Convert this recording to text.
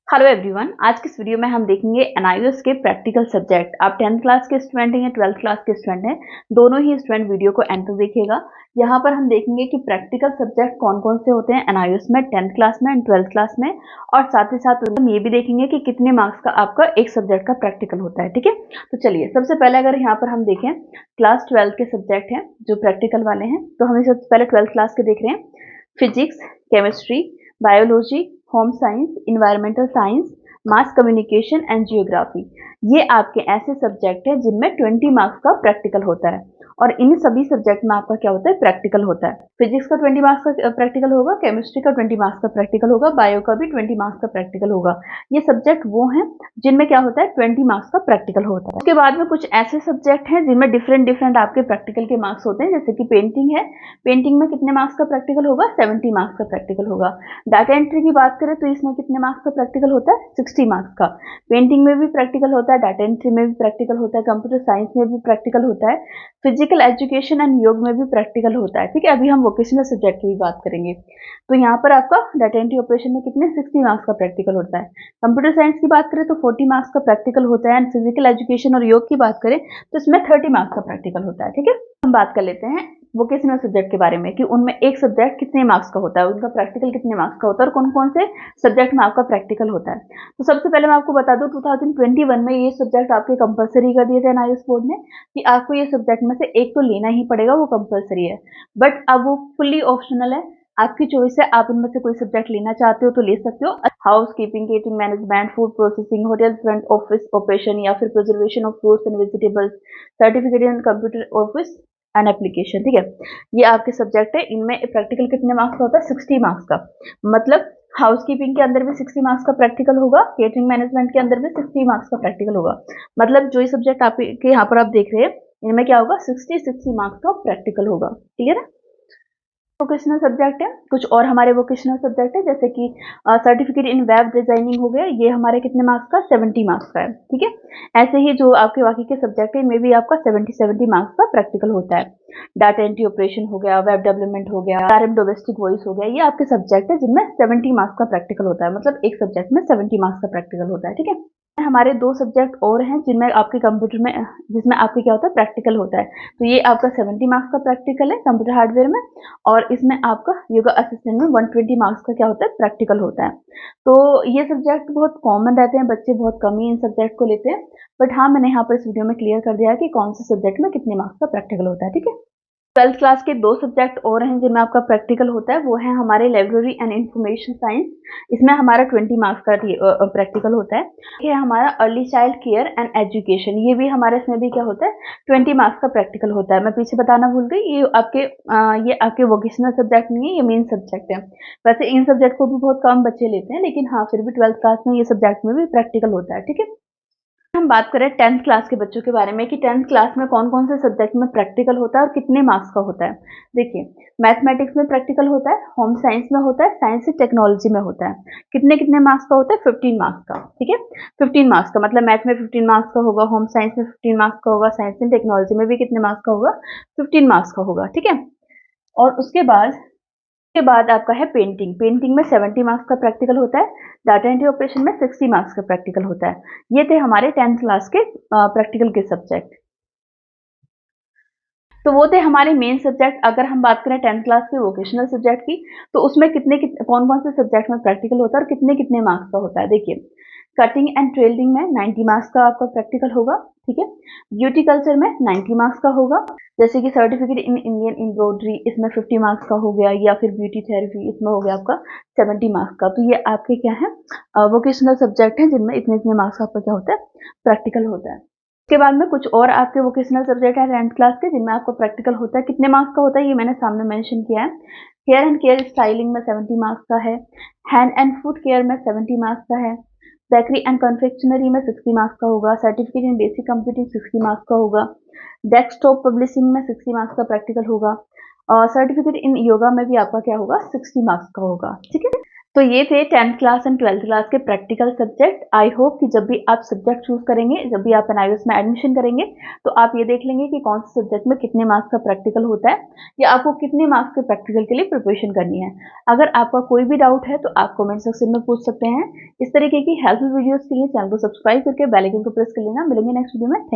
Hello everyone, आज की इस वीडियो में हम देखेंगे एनआईओएस के प्रैक्टिकल सब्जेक्ट। आप 10th क्लास के स्टूडेंट हैं या 12th क्लास के स्टूडेंट हैं, दोनों ही स्टूडेंट वीडियो को एंड तक देखिएगा। यहाँ पर हम देखेंगे कि प्रैक्टिकल सब्जेक्ट कौन कौन से होते हैं एनआईओएस में 10th क्लास में एंड 12th क्लास में, और साथ ही साथ हम ये भी देखेंगे कि कितने मार्क्स का आपका एक सब्जेक्ट का प्रैक्टिकल होता है। ठीक है, तो चलिए सबसे पहले अगर यहाँ पर हम देखें क्लास 12 के सब्जेक्ट हैं जो प्रैक्टिकल वाले हैं, तो हम सबसे पहले 12th क्लास के देख रहे हैं। Physics, chemistry, biology, home science, environmental science, mass communication and geography, ये आपके ऐसे सब्जेक्ट हैं जिनमें 20 मार्क्स का प्रैक्टिकल होता है। और इन सभी सब्जेक्ट में आपका क्या होता है, प्रैक्टिकल होता है। फिजिक्स का 20 मार्क्स का प्रैक्टिकल होगा, केमिस्ट्री का 20 मार्क्स का प्रैक्टिकल होगा, बायो का भी 20 मार्क्स का प्रैक्टिकल होगा। ये सब्जेक्ट वो हैं जिनमें क्या होता है, 20 मार्क्स का प्रैक्टिकल होता है। उसके बाद में कुछ ऐसे सब्जेक्ट हैं जिनमें डिफरेंट डिफरेंट आपके प्रैक्टिकल के मार्क्स होते हैं, जैसे कि पेंटिंग है। पेंटिंग में कितने मार्क्स का प्रैक्टिकल होगा, 70 मार्क्स का प्रैक्टिकल होगा। डाटा एंट्री की बात करें तो इसमें कितने मार्क्स का प्रैक्टिकल होता है, 60 मार्क्स का। पेंटिंग में भी प्रैक्टिकल होता है, डाटा एंट्री में भी प्रैक्टिकल होता है, कंप्यूटर साइंस में भी प्रैक्टिकल होता है, फिजिकल एजुकेशन एंड योग में भी प्रैक्टिकल होता है। ठीक है, अभी हम वोकेशनल सब्जेक्ट की भी बात करेंगे। तो यहाँ पर आपका डाटा एंट्री ऑपरेशन में कितने 60 मार्क्स का प्रैक्टिकल होता है। कंप्यूटर साइंस की बात करें तो 40 मार्क्स का प्रैक्टिकल होता है, एंड फिजिकल एजुकेशन और योग की बात करें तो इसमें 30 मार्क्स का प्रैक्टिकल होता है। ठीक है, हम बात कर लेते हैं वोकेशनल सब्जेक्ट के बारे में कि उनमें एक सब्जेक्ट कितने मार्क्स का होता है, उनका प्रैक्टिकल कितने मार्क्स का होता है और कौन कौन से सब्जेक्ट में आपका प्रैक्टिकल होता है। तो सबसे पहले मैं आपको बता दूं, 2021 में ये सब्जेक्ट आपके कंपलसरी कर दिए थे एनआईओएस बोर्ड ने कि आपको ये सब्जेक्ट में से एक तो लेना ही पड़ेगा, वो कंपलसरी है। बट अब वो फुल्ली ऑप्शनल है, आपकी चॉइस है, आप इनमें से कोई सब्जेक्ट लेना चाहते हो तो ले सकते हो। House keeping, catering management, food processing, hotel front office operation, या फिर preservation of fruits and vegetables, certificate in computer office and application. ठीक है, ये आपके सब्जेक्ट है। इनमें प्रैक्टिकल कितने मार्क्स का होता है, 60 मार्क्स का। मतलब हाउस कीपिंग के अंदर भी 60 मार्क्स का प्रैक्टिकल होगा, केटरिंग मैनेजमेंट के अंदर भी 60 मार्क्स का प्रैक्टिकल होगा। मतलब जो ये सब्जेक्ट आपके यहाँ पर आप देख रहे हैं, इनमें क्या होगा, 60 मार्क्स का प्रैक्टिकल होगा। ठीक है ना। वोकेशनल सब्जेक्ट है, कुछ और हमारे वोकेशनल सब्जेक्ट है, जैसे कि सर्टिफिकेट इन वेब डिजाइनिंग हो गया, ये हमारे कितने मार्क्स का, 70 मार्क्स का है। ठीक है, ऐसे ही जो आपके बाकी के सब्जेक्ट है इनमें भी आपका 70 मार्क्स का प्रैक्टिकल होता है। डाटा एंट्री ऑपरेशन हो गया, वेब डेवलपमेंट हो गया, आरएम डोमेस्टिक वॉइस हो गया, ये आपके सब्जेक्ट है जिनमें 70 मार्क्स का प्रैक्टिकल होता है। मतलब एक सब्जेक्ट में 70 मार्क्स का प्रैक्टिकल होता है। ठीक है, हमारे दो सब्जेक्ट और हैं जिनमें आपके कंप्यूटर में, जिसमें आपके क्या होता है, प्रैक्टिकल होता है। तो ये आपका 70 मार्क्स का प्रैक्टिकल है कंप्यूटर हार्डवेयर में, और इसमें आपका योगा असिस्टेंट में 120 मार्क्स का क्या होता है, प्रैक्टिकल होता है। तो ये सब्जेक्ट बहुत कॉमन रहते हैं, बच्चे बहुत कम ही इन सब्जेक्ट को लेते हैं। बट हाँ, मैंने यहाँ पर इस वीडियो में क्लियर कर दिया है कि कौन से सब्जेक्ट में कितने मार्क्स का प्रैक्टिकल होता है। ठीक है, 12th क्लास के दो सब्जेक्ट और हैं जिनमें आपका प्रैक्टिकल होता है, वो है हमारे लाइब्रेरी एंड इंफॉर्मेशन साइंस। इसमें हमारा 20 मार्क्स का प्रैक्टिकल होता है। ये हमारा early child care and education, ये भी हमारे इसमें भी क्या होता है, 20 मार्क्स का प्रैक्टिकल होता है। मैं पीछे बताना भूल गई, ये आपके वोकेशनल सब्जेक्ट नहीं है, ये मेन सब्जेक्ट है। वैसे इन सब्जेक्ट को भी बहुत कम बच्चे लेते हैं, लेकिन हाँ फिर भी 12th क्लास में ये सब्जेक्ट में भी प्रैक्टिकल होता है। ठीक है, हम बात करें 10th क्लास के बच्चों के बारे में कि 10th क्लास में कौन कौन से सब्जेक्ट में प्रैक्टिकल होता है और कितने मार्क्स का होता है। देखिए, मैथमेटिक्स में प्रैक्टिकल होता है, होम साइंस में होता है, साइंस एंड टेक्नोलॉजी में होता है। कितने कितने मार्क्स का होता है, 15 मार्क्स का। ठीक है, 15 मार्क्स का, मतलब मैथ में 15 मार्क्स का होगा, होम साइंस में 15 मार्क्स का होगा, साइंस एंड टेक्नोलॉजी में भी कितने मार्क्स का होगा, 15 मार्क्स का होगा। ठीक है, और उसके बाद आपका है पेंटिंग। पेंटिंग में 70 मार्क्स का प्रैक्टिकल होता है, डाटा एंट्री ऑपरेशन में 60 मार्क्स का प्रैक्टिकल होता है। ये थे हमारे 10th क्लास के प्रैक्टिकल के सब्जेक्ट। तो वो थे हमारे मेन सब्जेक्ट। अगर हम बात करें 10th क्लास के वोकेशनल सब्जेक्ट की, तो उसमें कौन कौन से सब्जेक्ट में प्रैक्टिकल होता है और कितने कितने मार्क्स का होता है। देखिए, कटिंग एंड टेलरिंग में 90 मार्क्स का आपका प्रैक्टिकल होगा। ठीक है, ब्यूटी कल्चर में 90 मार्क्स का होगा, जैसे कि सर्टिफिकेट इन इंडियन एम्ब्रॉयडरी, इसमें 50 मार्क्स का हो गया, या फिर ब्यूटी थेरेपी, इसमें हो गया आपका 70 मार्क्स का। तो ये आपके क्या है, वोकेशनल सब्जेक्ट हैं जिनमें इतने इतने मार्क्स का आपका क्या होता है, प्रैक्टिकल होता है। उसके बाद में कुछ और आपके वोकेशनल सब्जेक्ट है 10th क्लास के जिनमें आपको प्रैक्टिकल होता है। कितने मार्क्स का होता है ये मैंने सामने मेंशन किया है। हेयर एंड केयर स्टाइलिंग में 70 मार्क्स का है, हैंड एंड फूड केयर में 70 मार्क्स का है, बेकरी एंड कन्फेक्शनरी में 60 मार्क्स का होगा, certificate in basic computing 60 marks का होगा, डेस्कटॉप पब्लिशिंग में 60 मार्क्स का प्रैक्टिकल होगा, और सर्टिफिकेट इन योगा में भी आपका क्या होगा, 60 मार्क्स का होगा। ठीक है, तो ये थे 10th class and 12th class के प्रैक्टिकल सब्जेक्ट। आई होप कि जब भी आप सब्जेक्ट चूज करेंगे, जब भी आप एनआईओएस में एडमिशन करेंगे, तो आप ये देख लेंगे कि कौन से सब्जेक्ट में कितने मार्क्स का प्रैक्टिकल होता है या आपको कितने मार्क्स के प्रैक्टिकल के लिए प्रिपरेशन करनी है। अगर आपका कोई भी डाउट है तो आप कमेंट सेक्शन में पूछ सकते हैं। इस तरीके की हेल्पफुल वीडियोस के लिए चैनल को सब्सक्राइब करके बेल आइकन को प्रेस कर लेना। मिलेंगे नेक्स्ट वीडियो में।